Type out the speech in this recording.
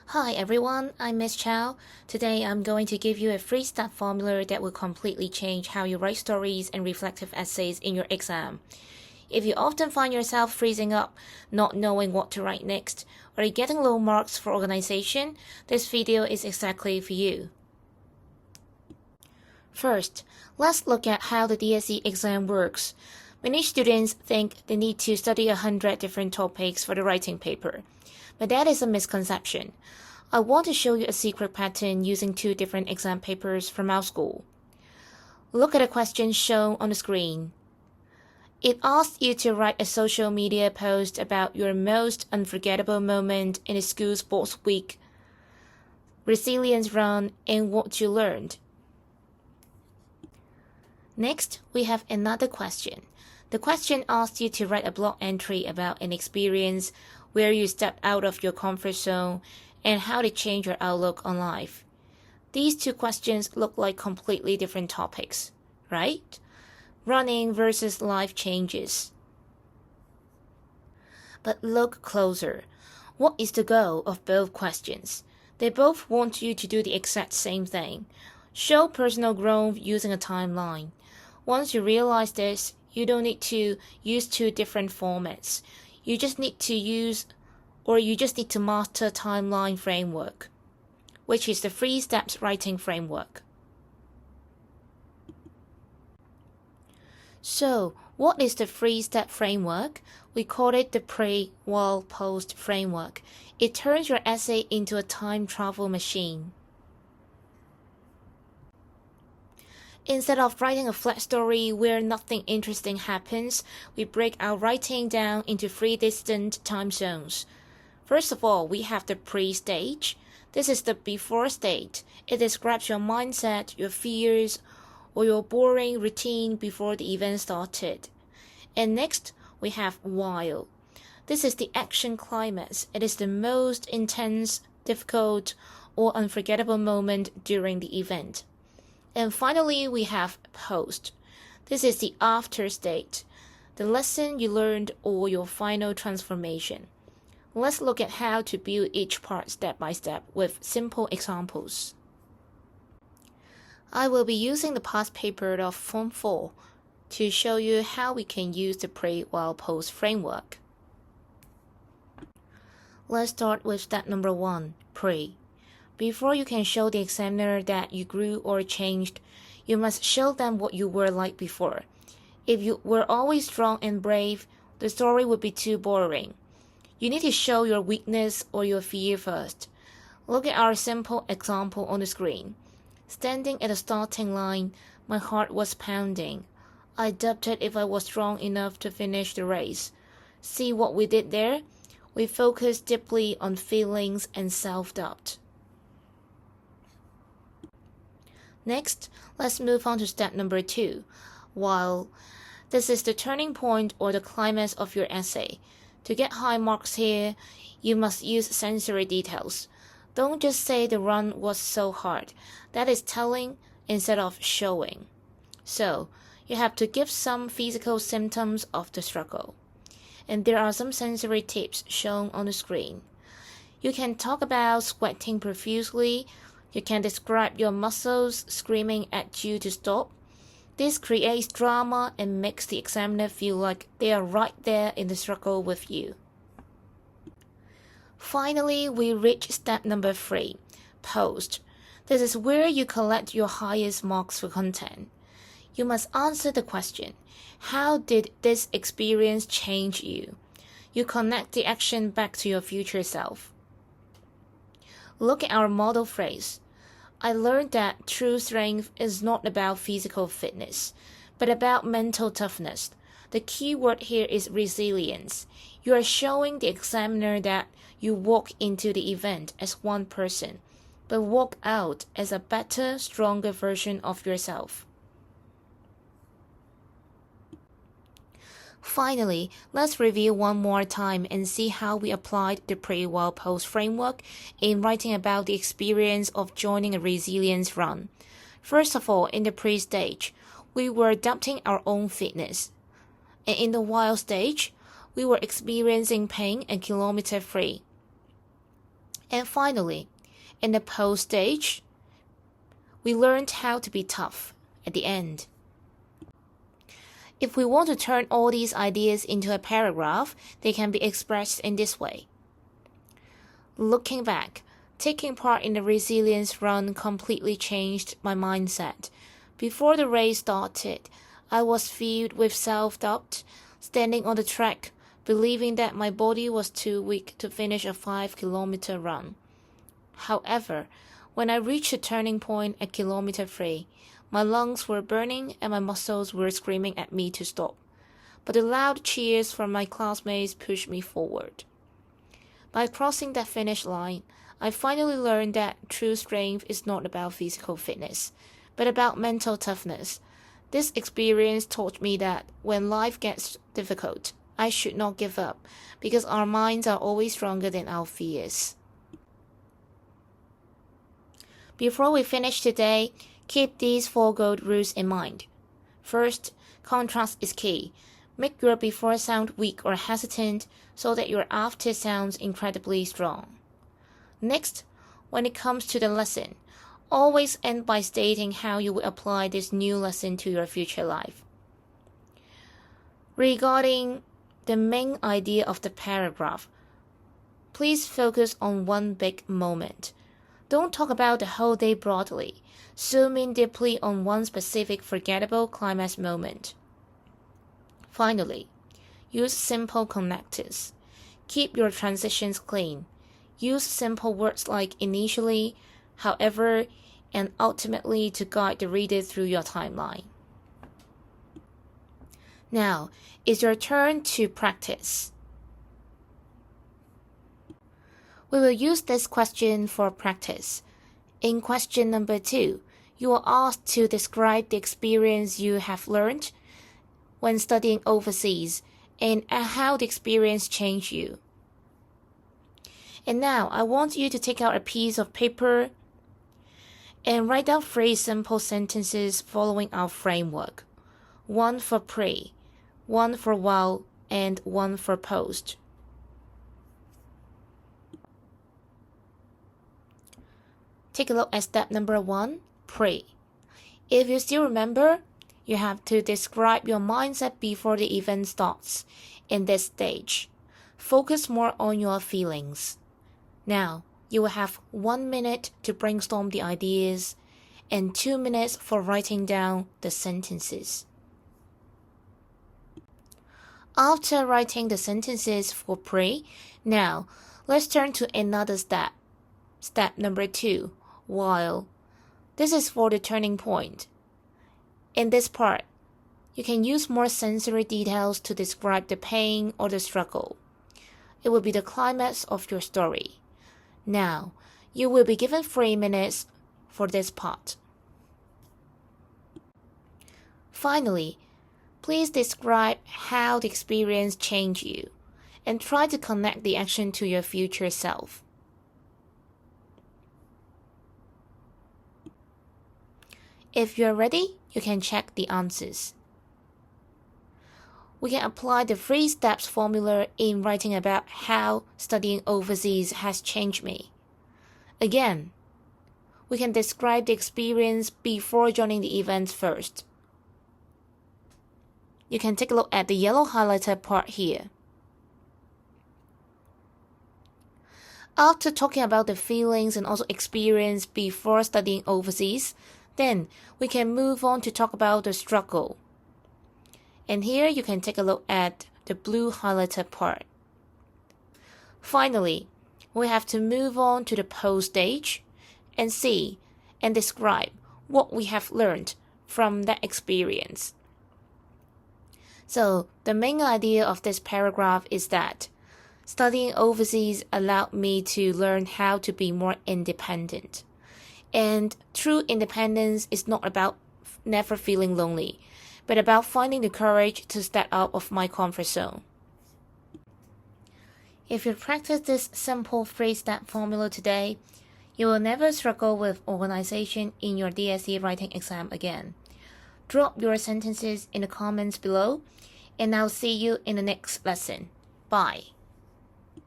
Hi everyone, I'm Miss Chow. Today I'm going to give you a free step formula that will completely change how you write stories and reflective essays in your exam. If you often find yourself freezing up, not knowing what to write next, or getting low marks for organization, this video is exactly for you. First, let's look at how the DSE exam works. Many students think they need to study 100 different topics for the writing paper, but that is a misconception. I want to show you a secret pattern using two different exam papers from our school. Look at the questions shown on the screen. It asks you to write a social media post about your most unforgettable moment in the school sports week, resilience run, and what you learned. Next, we have another question. The question asks you to write a blog entry about an experience where you stepped out of your comfort zone and how to change your outlook on life. These two questions look like completely different topics, right? Running versus life changes. But look closer. What is the goal of both questions? They both want you to do the exact same thing. Show personal growth using a timeline. Once you realize this, you don't need to use two different formats. You just need to master timeline framework, which is the 3 steps writing framework. So, what is the 3-step framework? We call it the pre, while, post framework. It turns your essay into a time travel machine. Instead of writing a flat story where nothing interesting happens, we break our writing down into 3 distinct time zones. First of all, we have the pre-stage. This is the before stage. It describes your mindset, your fears, or your boring routine before the event started. And next, we have while. This is the action climax. It is the most intense, difficult, or unforgettable moment during the event. And finally, we have post. This is the after state, the lesson you learned or your final transformation. Let's look at how to build each part step by step with simple examples. I will be using the past paper of Form 4 to show you how we can use the pre, while, post framework. Let's start with step number 1, pre. Before you can show the examiner that you grew or changed, you must show them what you were like before. If you were always strong and brave, the story would be too boring. You need to show your weakness or your fear first. Look at our simple example on the screen. Standing at the starting line, my heart was pounding. I doubted if I was strong enough to finish the race. See what we did there? We focused deeply on feelings and self-doubt. Next, let's move on to step number 2. While. This is the turning point or the climax of your essay. To get high marks here, you must use sensory details. Don't just say the run was so hard. That is telling instead of showing. So, you have to give some physical symptoms of the struggle. And there are some sensory tips shown on the screen. You can talk about sweating profusely. You can describe your muscles screaming at you to stop. This creates drama and makes the examiner feel like they are right there in the struggle with you. Finally, we reach step number 3, post. This is where you collect your highest marks for content. You must answer the question, how did this experience change you? You connect the action back to your future self. Look at our model phrase. I learned that true strength is not about physical fitness, but about mental toughness. The key word here is resilience. You are showing the examiner that you walk into the event as one person, but walk out as a better, stronger version of yourself. Finally, let's review one more time and see how we applied the pre, while, post framework in writing about the experience of joining a resilience run. First of all, in the pre stage, we were doubting our own fitness. And in the while stage, we were experiencing pain and kilometer free. And finally, in the post stage, we learned how to be tough at the end. If we want to turn all these ideas into a paragraph, they can be expressed in this way. Looking back, taking part in the resilience run completely changed my mindset. Before the race started, I was filled with self-doubt, standing on the track, believing that my body was too weak to finish a 5-kilometer run. However, when I reached the turning point at kilometer 3, my lungs were burning and my muscles were screaming at me to stop. But the loud cheers from my classmates pushed me forward. By crossing that finish line, I finally learned that true strength is not about physical fitness, but about mental toughness. This experience taught me that when life gets difficult, I should not give up, because our minds are always stronger than our fears. Before we finish today, keep these 4 gold rules in mind. First, contrast is key. Make your before sound weak or hesitant so that your after sounds incredibly strong. Next, when it comes to the lesson, always end by stating how you will apply this new lesson to your future life. Regarding the main idea of the paragraph, please focus on one big moment. Don't talk about the whole day broadly. Zoom in deeply on one specific forgettable climax moment. Finally, use simple connectors. Keep your transitions clean. Use simple words like initially, however, and ultimately to guide the reader through your timeline. Now, it's your turn to practice. We will use this question for practice. In question number 2, you are asked to describe the experience you have learned when studying overseas and how the experience changed you. And now I want you to take out a piece of paper and write down 3 simple sentences following our framework. 1 for pre, 1 for while, and 1 for post. Take a look at step number 1, pre. If you still remember, you have to describe your mindset before the event starts. In this stage, focus more on your feelings. Now, you will have 1 minute to brainstorm the ideas and 2 minutes for writing down the sentences. After writing the sentences for pre, now let's turn to another step. Step number 2, while. This is for the turning point. In this part, you can use more sensory details to describe the pain or the struggle. It will be the climax of your story. Now, you will be given 3 minutes for this part. Finally, please describe how the experience changed you and try to connect the action to your future self. If you're ready, you can check the answers. We can apply the 3 steps formula in writing about how studying overseas has changed me. Again, we can describe the experience before joining the event first. You can take a look at the yellow highlighted part here. After talking about the feelings and also experience before studying overseas, then we can move on to talk about the struggle. And here you can take a look at the blue highlighted part. Finally, we have to move on to the post stage and see and describe what we have learned from that experience. So the main idea of this paragraph is that studying overseas allowed me to learn how to be more independent. And true independence is not about never feeling lonely, but about finding the courage to step out of my comfort zone. If you practice this simple 3-step formula today, you will never struggle with organization in your DSE writing exam again. Drop your sentences in the comments below, and I'll see you in the next lesson. Bye.